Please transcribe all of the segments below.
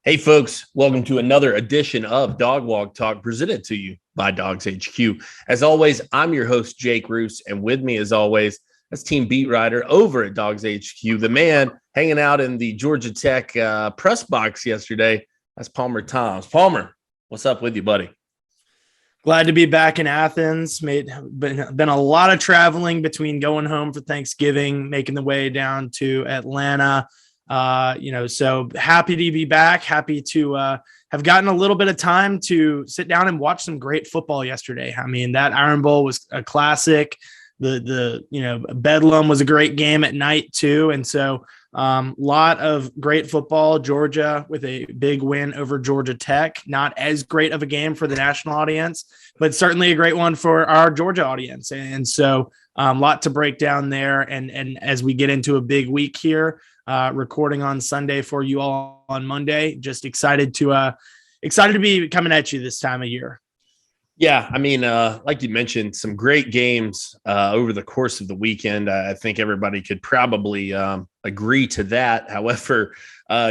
Hey, folks, welcome to another edition of Dog Walk Talk presented to you by DawgsHQ. As always, I'm your host, Jake Roos, and with me, as always, that's team beat writer over at DawgsHQ, the man hanging out in the Georgia Tech press box yesterday. That's Palmer Toms. Palmer, what's up with you, buddy? Glad to be back in Athens. Been a lot of traveling between going home for Thanksgiving, making the way down to Atlanta. So happy to be back. Happy to have gotten a little bit of time to sit down and watch some great football yesterday. I mean, that Iron Bowl was a classic. The Bedlam was a great game at night too, and so lot of great football. Georgia with a big win over Georgia Tech. Not as great of a game for the national audience, but certainly a great one for our Georgia audience. And so lot to break down there. And as we get into a big week here, recording on Sunday for you all on Monday, just excited to be coming at you this time of year. Yeah, I mean, like you mentioned, some great games over the course of the weekend. I think everybody could probably agree to that. However,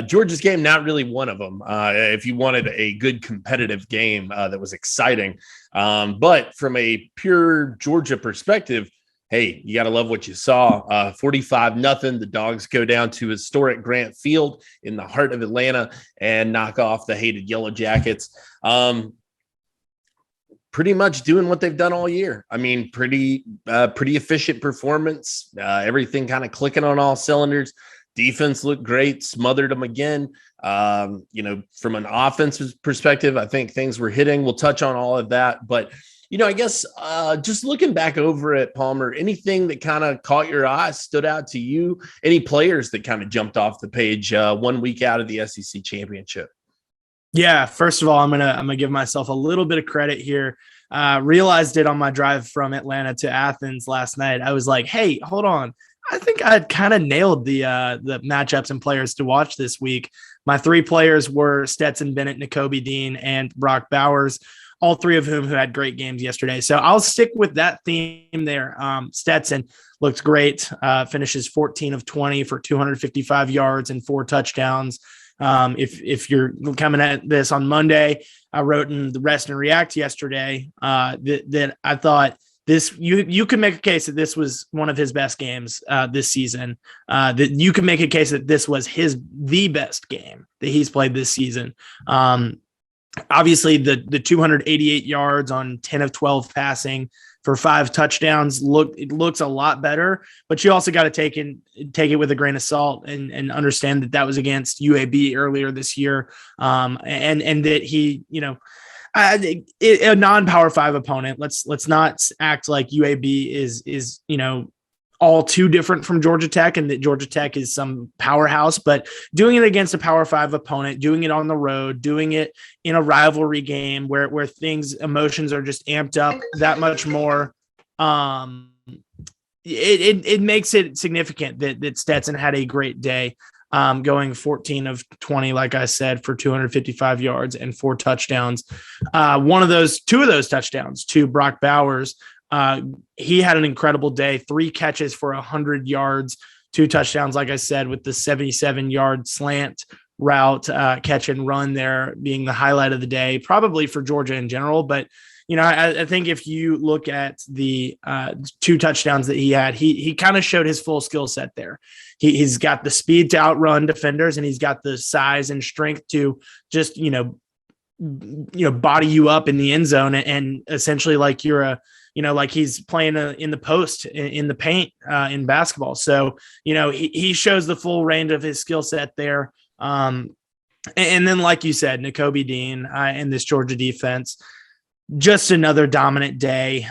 Georgia's game, not really one of them. If you wanted a good competitive game that was exciting. But from a pure Georgia perspective, hey, you got to love what you saw. 45-0. The Dogs go down to historic Grant Field in the heart of Atlanta and knock off the hated Yellow Jackets. Pretty much doing what they've done all year. I mean, pretty efficient performance. Everything kind of clicking on all cylinders. Defense looked great, smothered them again. From an offensive perspective, I think things were hitting. We'll touch on all of that. But, I guess just looking back over at Palmer, anything that kind of caught your eye, stood out to you? Any players that kind of jumped off the page 1 week out of the SEC championship? Yeah, first of all, I'm gonna give myself a little bit of credit here. Realized it on my drive from Atlanta to Athens last night. I was like, hey, hold on. I think I kind of nailed the matchups and players to watch this week. My three players were Stetson Bennett, Nakobe Dean, and Brock Bowers, all three of whom who had great games yesterday. So I'll stick with that theme there. Stetson looked great, finishes 14 of 20 for 255 yards and 4 touchdowns. If you're coming at this on Monday, I wrote in the Rest and React yesterday that I thought this you could make a case that this was one of his best games this season. That you could make a case that this was the best game that he's played this season. Obviously, the 288 yards on 10 of 12 passing for 5 touchdowns looks a lot better, but you also got to take it with a grain of salt and understand that was against UAB earlier this year, and that he, a non-Power 5 opponent. Let's not act like UAB is all too different from Georgia Tech and that Georgia Tech is some powerhouse, but doing it against a Power 5 opponent, doing it on the road, doing it in a rivalry game where emotions are just amped up that much more. It makes it significant that Stetson had a great day, going 14 of 20, like I said, for 255 yards and 4 touchdowns. Two of those touchdowns to Brock Bowers. He had an incredible day, 3 catches for 100 yards, 2 touchdowns, like I said, with the 77-yard slant route catch and run there being the highlight of the day, probably for Georgia in general. But, I think if you look at the 2 touchdowns that he had, he kind of showed his full skill set there. He's got the speed to outrun defenders, and he's got the size and strength to just, body you up in the end zone and essentially like you're like he's playing in the post in the paint in basketball. So, he shows the full range of his skill set there. And then, like you said, Nakobe Dean and this Georgia defense, just another dominant day,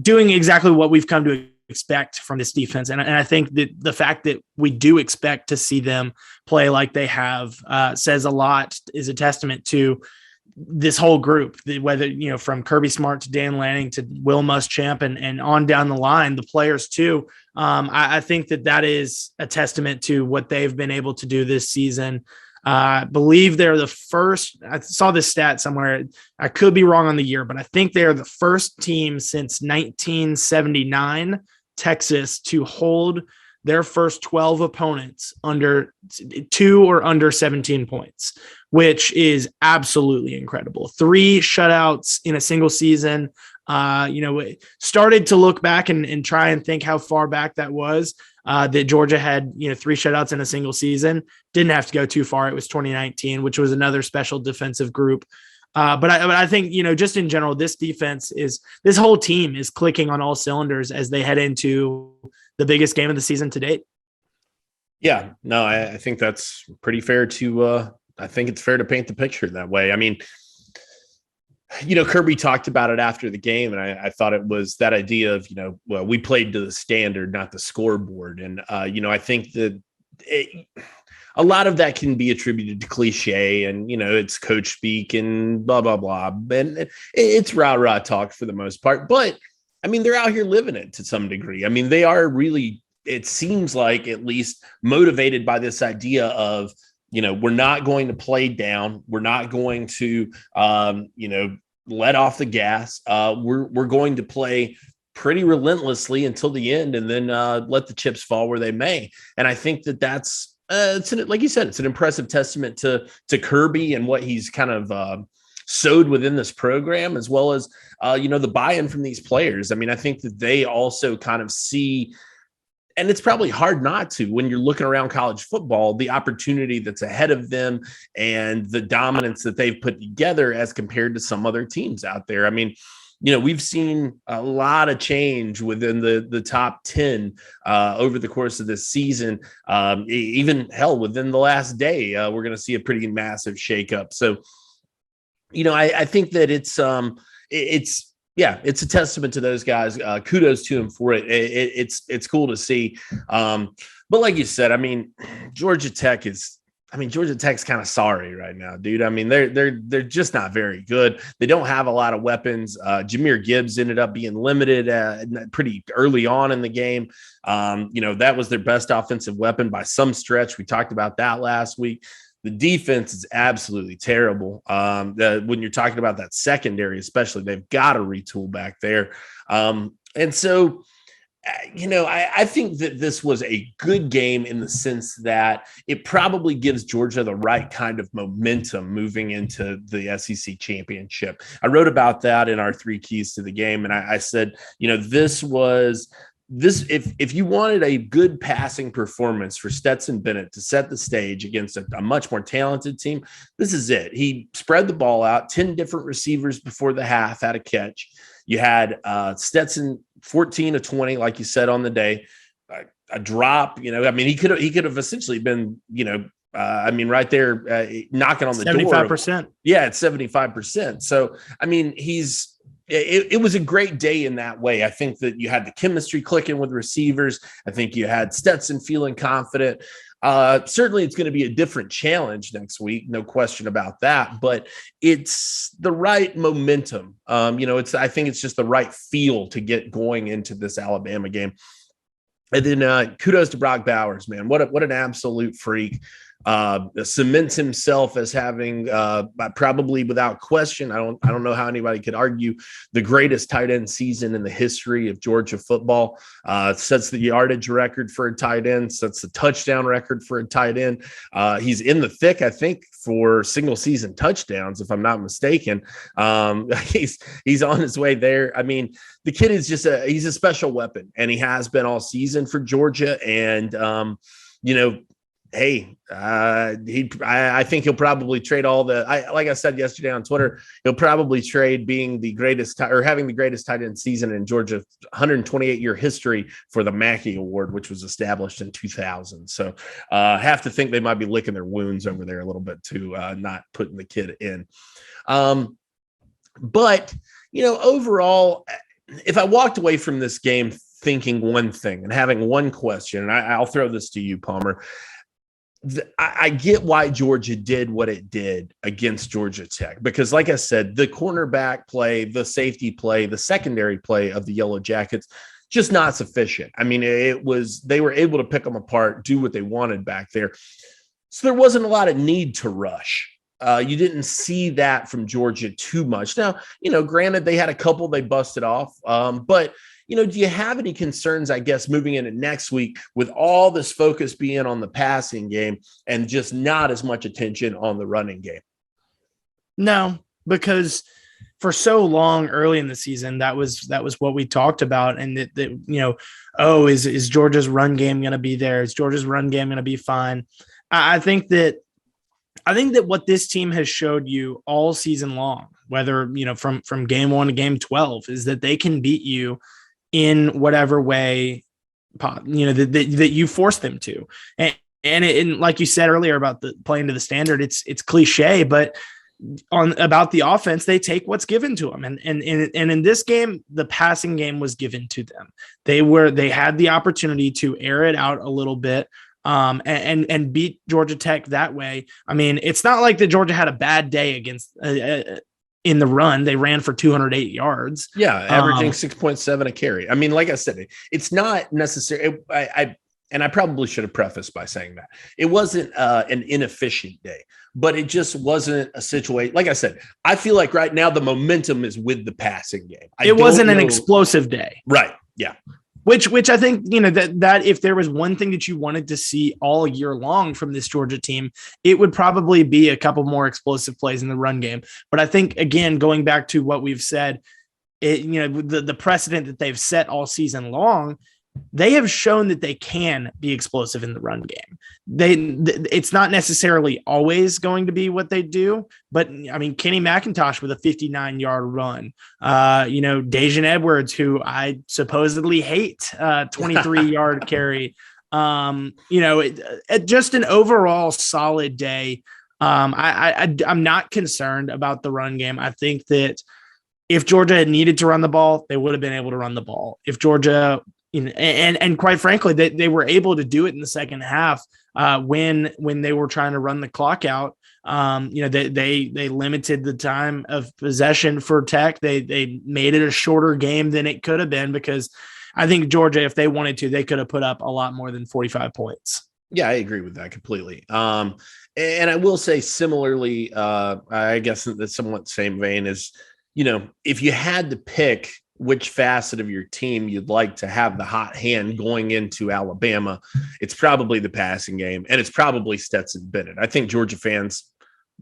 doing exactly what we've come to expect from this defense. And I think that the fact that we do expect to see them play like they have says a lot, is a testament to this whole group, whether, from Kirby Smart to Dan Lanning to Will Muschamp and on down the line, the players too. I think that is a testament to what they've been able to do this season. I believe they're the first. I saw this stat somewhere. I could be wrong on the year, but I think they're the first team since 1979, Texas, to hold their first 12 opponents under 2 or under 17 points, which is absolutely incredible. 3 shutouts in a single season. Started to look back and try and think how far back that was, that Georgia had, 3 shutouts in a single season. Didn't have to go too far. It was 2019, which was another special defensive group. But I think, just in general, this whole team is clicking on all cylinders as they head into the biggest game of the season to date. Yeah, no, I think that's pretty fair I think it's fair to paint the picture that way. I mean, Kirby talked about it after the game, and I thought it was that idea of, we played to the standard, not the scoreboard. And, I think that a lot of that can be attributed to cliche and, it's coach speak and blah, blah, blah. And it's rah-rah talk for the most part. But, I mean, they're out here living it to some degree. I mean, they are really, it seems like, at least motivated by this idea of, we're not going to play down. We're not going to, let off the gas. We're going to play pretty relentlessly until the end, and then let the chips fall where they may. And I think that's like you said, it's an impressive testament to Kirby and what he's kind of sowed within this program, as well as the buy-in from these players. I mean, I think that they also kind of see. And it's probably hard not to when you're looking around college football, the opportunity that's ahead of them and the dominance that they've put together as compared to some other teams out there. I mean, we've seen a lot of change within the top 10 over the course of this season. Even within the last day, we're going to see a pretty massive shakeup. So, I think that it's a testament to those guys. Kudos to them for it. It's cool to see. But like you said, I mean, Georgia Tech's kind of sorry right now, dude. I mean, they're just not very good. They don't have a lot of weapons. Jahmyr Gibbs ended up being limited pretty early on in the game. That was their best offensive weapon by some stretch. We talked about that last week. The defense is absolutely terrible. When you're talking about that secondary, especially, they've got to retool back there. And so, I think that this was a good game in the sense that it probably gives Georgia the right kind of momentum moving into the SEC championship. I wrote about that in our 3 keys to the game. And I said, if you wanted a good passing performance for Stetson Bennett to set the stage against a much more talented team, this is it. He spread the ball out. 10 different receivers before the half had a catch. You had Stetson 14 of 20, like you said, on the day. A drop, I mean, he could have essentially been, right there knocking on the 75%. door. Yeah, it's 75%. So, I mean, it was a great day in that way. I think that you had the chemistry clicking with receivers. I think you had Stetson feeling confident. Certainly it's going to be a different challenge next week. No question about that, but it's the right momentum. I think it's just the right feel to get going into this Alabama game. And then kudos to Brock Bowers, man. What an absolute freak. Cements himself as having probably without question, I don't know how anybody could argue, the greatest tight end season in the history of Georgia football. Sets the yardage record for a tight end, sets the touchdown record for a tight end. He's in the thick, I think, for single season touchdowns, if I'm not mistaken. He's on his way there. I mean, the kid is he's a special weapon, and he has been all season for Georgia. And hey, I think he'll probably trade like I said yesterday on Twitter, he'll probably trade being the greatest having the greatest tight end season in Georgia's 128-year history for the Mackey Award, which was established in 2000. So have to think they might be licking their wounds over there a little bit too, not putting the kid in. But, overall, if I walked away from this game thinking one thing and having one question, and I'll throw this to you, Palmer, I get why Georgia did what it did against Georgia Tech, because like I said, the cornerback play, the safety play, the secondary play of the Yellow Jackets, just not sufficient. I mean, they were able to pick them apart, do what they wanted back there. So there wasn't a lot of need to rush. You didn't see that from Georgia too much. Now, granted, they had a couple they busted off, but do you have any concerns, I guess, moving into next week with all this focus being on the passing game and just not as much attention on the running game? No, because for so long early in the season, that was what we talked about. And is Georgia's run game going to be there? Is Georgia's run game going to be fine? I think that what this team has showed you all season long, whether, from game 1 to game 12, is that they can beat you in whatever way, that you force them to. And like you said earlier about the playing to the standard, it's cliche, but about the offense, they take what's given to them. And in this game, the passing game was given to them. They had the opportunity to air it out a little bit, and beat Georgia Tech that way. I mean, it's not like that Georgia had a bad day against in the run. They ran for 208 yards. Yeah, averaging 6.7 a carry. I mean, like I said, it's not necessary. I probably should have prefaced by saying that it wasn't an inefficient day, but it just wasn't a situation. Like I said, I feel like right now the momentum is with the passing game. It wasn't an explosive day. Right. Yeah. Which I think, that if there was one thing that you wanted to see all year long from this Georgia team, it would probably be a couple more explosive plays in the run game. But I think, again, going back to what we've said, the precedent that they've set all season long, they have shown that they can be explosive in the run game. It's not necessarily always going to be what they do, but I mean, Kenny McIntosh with a 59-yard run, Dejan Edwards, who I supposedly hate, 23-yard carry, just an overall solid day. I'm not concerned about the run game. I think that if Georgia had needed to run the ball, they would have been able to run the ball. If Georgia, and quite frankly, they were able to do it in the second half when they were trying to run the clock out. They limited the time of possession for Tech. They made it a shorter game than it could have been, because I think Georgia, if they wanted to, they could have put up a lot more than 45 points. Yeah, I agree with that completely. And I will say similarly, I guess in the somewhat same vein is, if you had to pick which facet of your team you'd like to have the hot hand going into Alabama, it's probably the passing game, and it's probably Stetson Bennett. I think Georgia fans,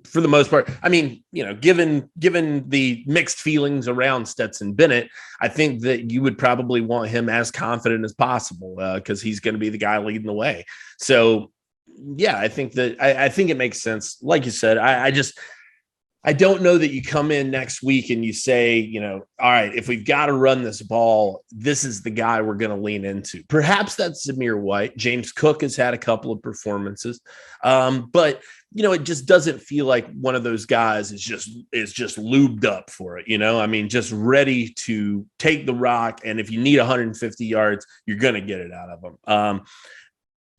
for the most part, I mean, given the mixed feelings around Stetson Bennett, I think that you would probably want him as confident as possible, because he's going to be the guy leading the way. So, yeah, I think it makes sense. Like you said, I don't know that you come in next week and you say, all right, if we've got to run this ball, this is the guy we're going to lean into. Perhaps that's Zamir White. James Cook has had a couple of performances, but it just doesn't feel like one of those guys is just lubed up for it. I mean, just ready to take the rock. And if you need 150 yards, you're going to get it out of them.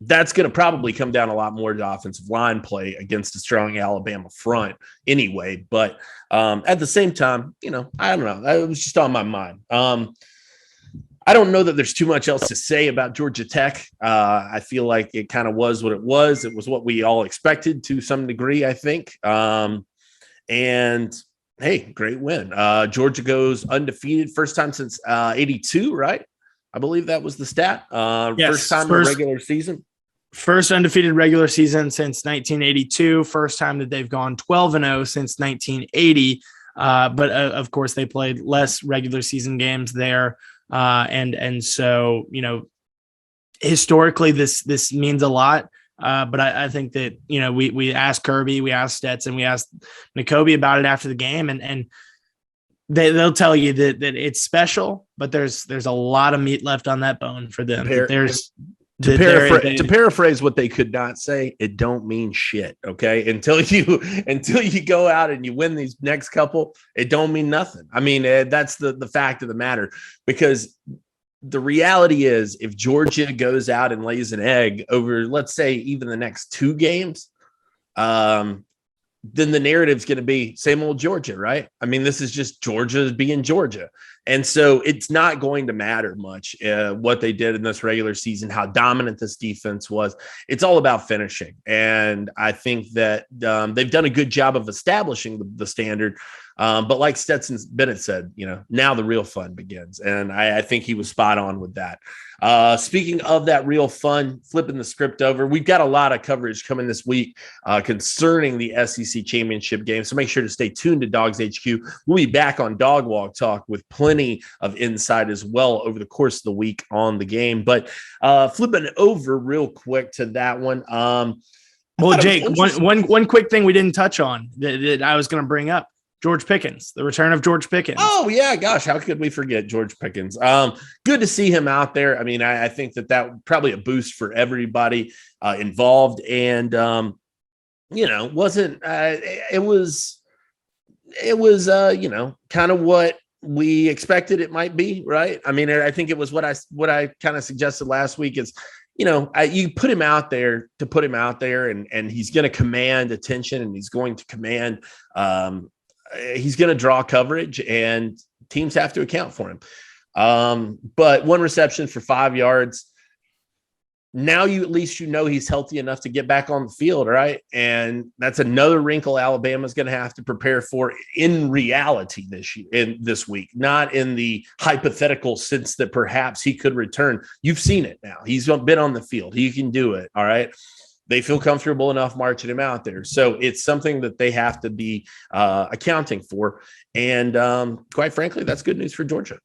That's going to probably come down a lot more to offensive line play against a strong Alabama front anyway. But at the same time, I don't know. That was just on my mind. I don't know that there's too much else to say about Georgia Tech. I feel like it kind of was what it was. It was what we all expected to some degree, I think. And hey, great win. Georgia goes undefeated, first time since 82, right? I believe that was the stat. Yes, first time in the regular season. First undefeated regular season since 1982. First time that they've gone 12-0 since 1980. But of course, they played less regular season games there. And so, historically, this means a lot. But I think that, we asked Kirby, we asked Stetson, we asked Nakobe about it after the game, and they'll tell you that it's special, but there's a lot of meat left on that bone for them. To paraphrase what they could not say, it don't mean shit. Okay. Until you go out and you win these next couple, it don't mean nothing. I mean, that's the fact of the matter, because the reality is if Georgia goes out and lays an egg over, let's say, even the next 2 games, then the narrative's going to be same old Georgia, right? I mean, this is just Georgia being Georgia. And so it's not going to matter much what they did in this regular season, how dominant this defense was. It's all about finishing. And I think that they've done a good job of establishing the standard. But like Stetson Bennett said, now the real fun begins. And I think he was spot on with that. Speaking of that real fun, flipping the script over, we've got a lot of coverage coming this week concerning the SEC championship game. So make sure to stay tuned to DawgsHQ. We'll be back on Dog Walk Talk with plenty of insight as well over the course of the week on the game. But flipping over real quick to that one. Well, Jake, one quick thing we didn't touch on that I was going to bring up. George Pickens, the return of George Pickens. Oh, yeah. Gosh, how could we forget George Pickens? Good to see him out there. I mean, I think that probably a boost for everybody involved. And, wasn't it was kind of what we expected it might be, right? I mean, I think it was what I kind of suggested last week is, you put him out there to put him out there and he's going to command attention and he's going to command he's going to draw coverage and teams have to account for him. But one reception for 5 yards. Now at least he's healthy enough to get back on the field, right? And that's another wrinkle Alabama's going to have to prepare for in reality this week, not in the hypothetical sense that perhaps he could return. You've seen it now. He's been on the field. He can do it, all right? They feel comfortable enough marching him out there. So it's something that they have to be accounting for. And quite frankly, that's good news for Georgia.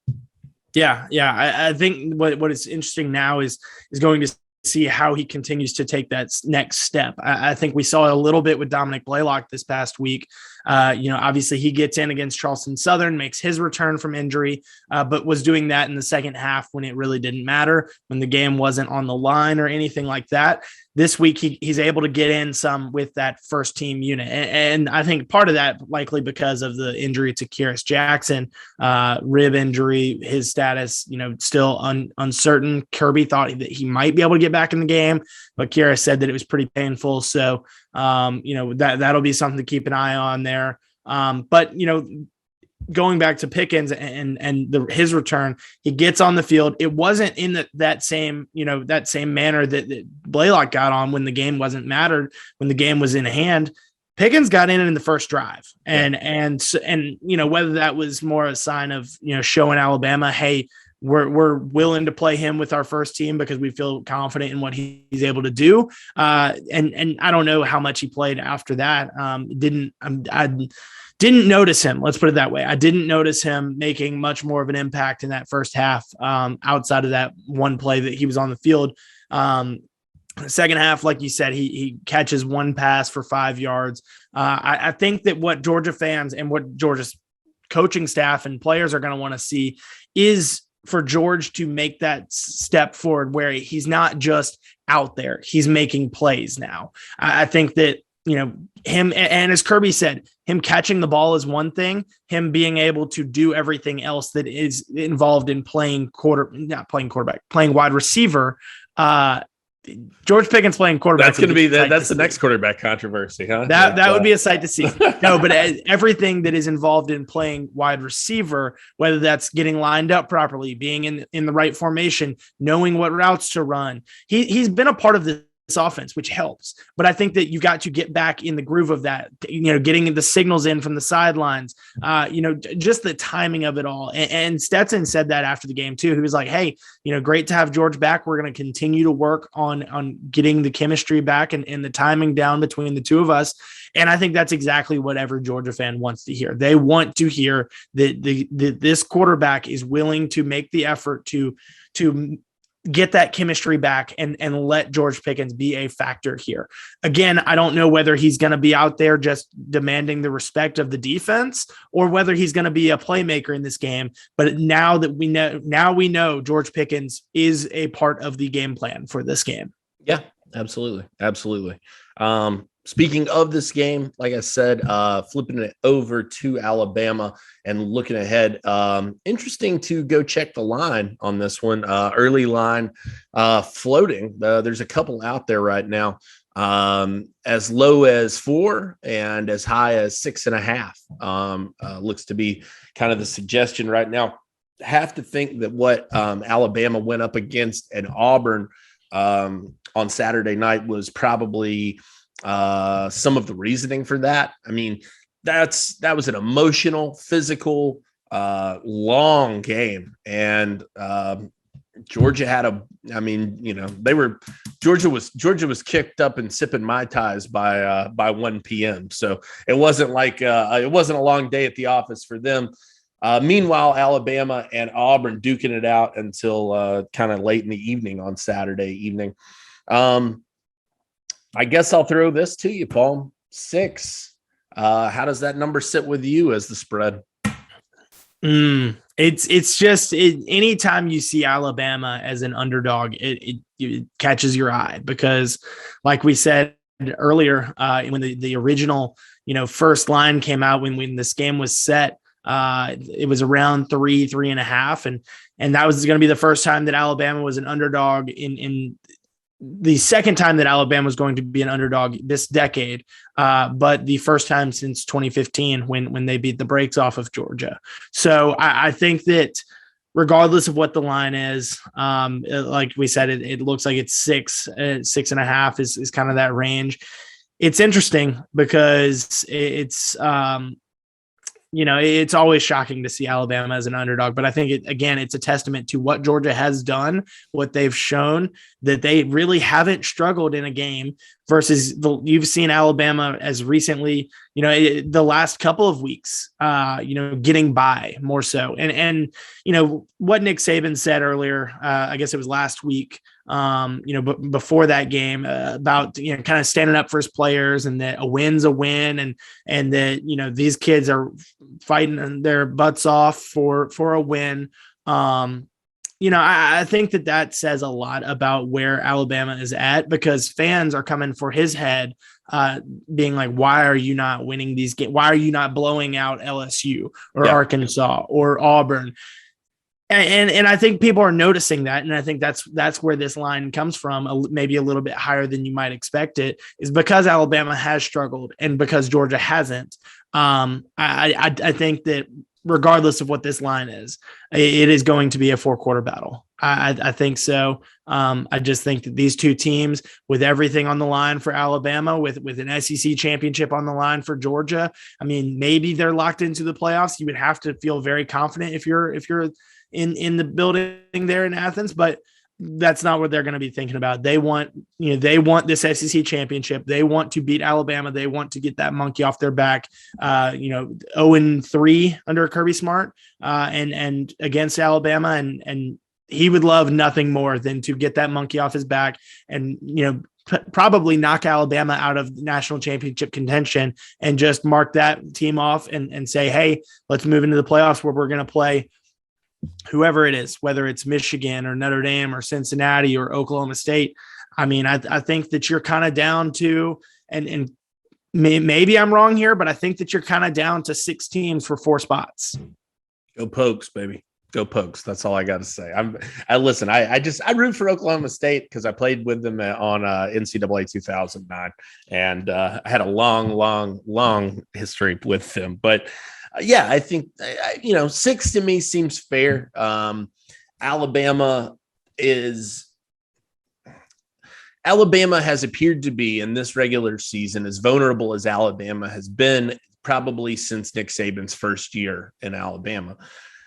Yeah. I think what is interesting now is going to see how he continues to take that next step. I think we saw a little bit with Dominic Blaylock this past week. Obviously he gets in against Charleston Southern, makes his return from injury, but was doing that in the second half when it really didn't matter, when the game wasn't on the line or anything like that. This week, he's able to get in some with that first team unit. And I think part of that likely because of the injury to Kyrus Jackson, rib injury, his status, still uncertain. Kirby thought that he might be able to get back in the game, but Kyrus said that it was pretty painful. So, that'll be something to keep an eye on there. But going back to Pickens and his return, he gets on the field. It wasn't in that same manner that Blaylock got on when the game wasn't mattered, when the game was in hand. Pickens got in the first drive, and whether that was more a sign of showing Alabama, hey, we're willing to play him with our first team because we feel confident in what he's able to do. And I don't know how much he played after that. I didn't notice him. Let's put it that way. I didn't notice him making much more of an impact in that first half outside of that one play that he was on the field. Second half, like you said, he catches one pass for 5 yards. I think that what Georgia fans and what Georgia's coaching staff and players are going to want to see is for George to make that step forward where he's not just out there. He's making plays now. I think that, him, and as Kirby said, him catching the ball is one thing, him being able to do everything else that is involved in playing wide receiver. George Pickens playing quarterback. That's going to be that's the next quarterback controversy, huh? That would be a sight to see. No, but everything that is involved in playing wide receiver, whether that's getting lined up properly, being in the right formation, knowing what routes to run, he's been a part of this offense, which helps. But I think that you've got to get back in the groove of that, getting the signals in from the sidelines, just the timing of it all. And Stetson said that after the game too. He was like, hey, great to have George back. We're going to continue to work on getting the chemistry back and the timing down between the two of us. And I think that's exactly what every Georgia fan wants to hear. They want to hear that this quarterback is willing to make the effort to get that chemistry back and let George Pickens be a factor here. Again, I don't know whether he's going to be out there just demanding the respect of the defense or whether he's going to be a playmaker in this game. But now we know George Pickens is a part of the game plan for this game. Yeah, absolutely. Absolutely. Speaking of this game, like I said, flipping it over to Alabama and looking ahead, interesting to go check the line on this one. Early line floating. There's a couple out there right now, as low as 4 and as high as 6.5. Looks to be kind of the suggestion right now. have to think that what Alabama went up against and Auburn on Saturday night was probably some of the reasoning for that. I mean, that was an emotional, physical, long game, and Georgia had Georgia was kicked up and sipping Mai Tais by 1 p.m. So it wasn't like it wasn't a long day at the office for them. Meanwhile, Alabama and Auburn duking it out until kind of late in the evening on Saturday evening. I guess I'll throw this to you, Paul. 6. How does that number sit with you as the spread? It's just anytime you see Alabama as an underdog, it catches your eye because, like we said earlier, when the original first line came out when this game was set, it was around 3.5, and that was going to be the first time that Alabama was an underdog in the second time that Alabama was going to be an underdog this decade, but the first time since 2015 when they beat the brakes off of Georgia. So I think that regardless of what the line is, like we said, it looks like it's 6.5 is kind of that range. It's interesting because it's it's always shocking to see Alabama as an underdog, but I think it's a testament to what Georgia has done, what they've shown, that they really haven't struggled in a game versus you've seen Alabama as recently, the last couple of weeks, getting by more so. And what Nick Saban said earlier, I guess it was last week, but before that game, about kind of standing up for his players and that a win's a win, and that these kids are fighting their butts off for a win. I think that says a lot about where Alabama is at, because fans are coming for his head, being like, why are you not winning these games? Why are you not blowing out LSU or Arkansas or Auburn? And I think people are noticing that. And I think that's where this line comes from, maybe a little bit higher than you might expect it, is because Alabama has struggled and because Georgia hasn't. I think that regardless of what this line is, it is going to be a 4-quarter battle. I think so. I just think that these two teams, with everything on the line for Alabama, with an SEC championship on the line for Georgia, I mean, maybe they're locked into the playoffs. You would have to feel very confident if you're in the building there in Athens, but that's not what they're going to be thinking about. They want this SEC championship. They want to beat Alabama. They want to get that monkey off their back. 0-3 under Kirby Smart, and against Alabama, and he would love nothing more than to get that monkey off his back and probably knock Alabama out of national championship contention and just mark that team off and say, hey, let's move into the playoffs where we're going to play whoever it is, whether it's Michigan or Notre Dame or Cincinnati or Oklahoma State. I mean, I think that you're kind of down to, and maybe I'm wrong here, but I think that you're kind of down to 6 teams for 4 spots. Go Pokes, baby. Go Pokes. That's all I got to say. I root for Oklahoma State because I played with them on NCAA 2009, and I had a long history with them. But I think 6 to me seems fair. Alabama has appeared to be in this regular season as vulnerable as Alabama has been probably since Nick Saban's first year in Alabama.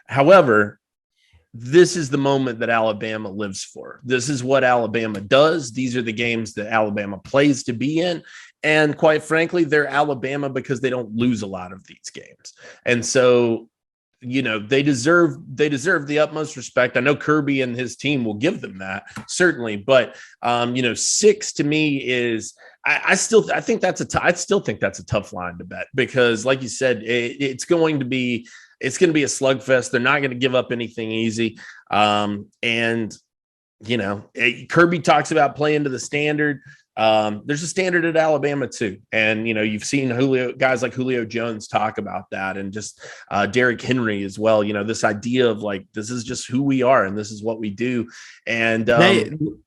However, this is the moment that Alabama lives for. This is what Alabama does. These are the games that Alabama plays to be in. And quite frankly, they're Alabama because they don't lose a lot of these games. And so, they deserve the utmost respect. I know Kirby and his team will give them that, certainly. But, 6 to me is, I still think that's a tough line to bet because, like you said, it's going to be a slugfest. They're not going to give up anything easy. Kirby talks about playing to the standard. There's a standard at Alabama too. And, you've seen guys like Julio Jones talk about that, and just Derrick Henry as well. This idea of like, this is just who we are and this is what we do. And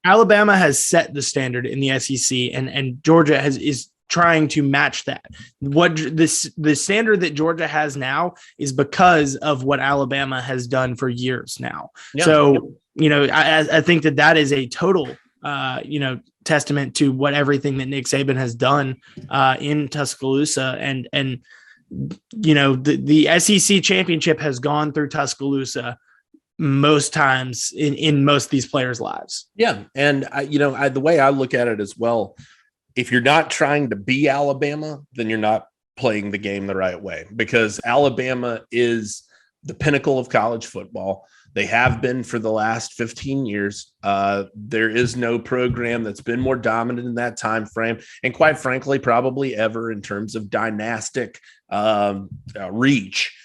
Alabama has set the standard in the SEC, and Georgia is trying to match that. What the standard that Georgia has now is because of what Alabama has done for years now. Yeah. So, I think that is a total, testament to what everything that Nick Saban has done in Tuscaloosa. And the SEC championship has gone through Tuscaloosa most times in most of these players' lives. Yeah. And the way I look at it as well, if you're not trying to be Alabama, then you're not playing the game the right way, because Alabama is the pinnacle of college football. They have been for the last 15 years. There is no program that's been more dominant in that time frame, and quite frankly, probably ever in terms of dynastic reach.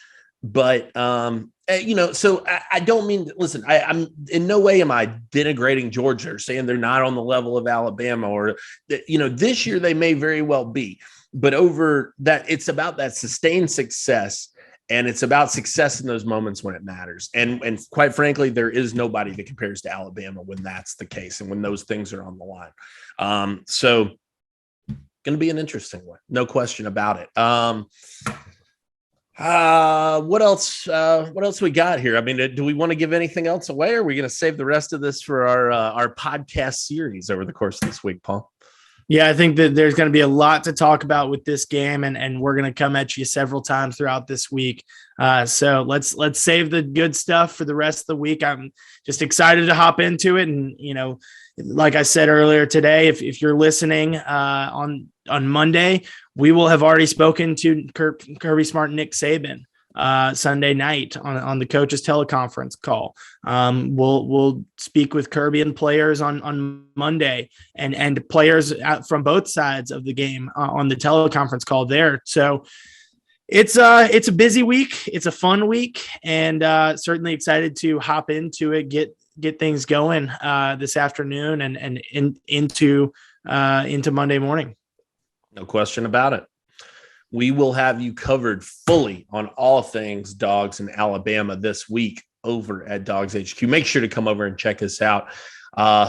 But so I don't mean, listen, I'm in no way am I denigrating Georgia or saying they're not on the level of Alabama, or this year they may very well be, but over that, it's about that sustained success. And it's about success in those moments when it matters. And quite frankly, there is nobody that compares to Alabama when that's the case and when those things are on the line. So going to be an interesting one. No question about it. What else we got here? I mean, do we want to give anything else away, or are we going to save the rest of this for our podcast series over the course of this week, Paul? Yeah, I think that there's going to be a lot to talk about with this game, and we're going to come at you several times throughout this week. So let's save the good stuff for the rest of the week. I'm just excited to hop into it. And, like I said earlier today, if you're listening on Monday, we will have already spoken to Kirby Smart and Nick Saban Sunday night on the coaches teleconference call. We'll speak with Kirby and players on Monday, and players from both sides of the game on the teleconference call there. So it's a busy week. It's a fun week, and certainly excited to hop into it, get things going this afternoon and into Monday morning. No question about it. We will have you covered fully on all things Dogs in Alabama this week over at DawgsHQ. Make sure to come over and check us out.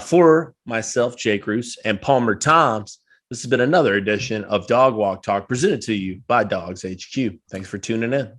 For myself, Jake Roos, and Palmer Toms, this has been another edition of Dog Walk Talk, presented to you by DawgsHQ. Thanks for tuning in.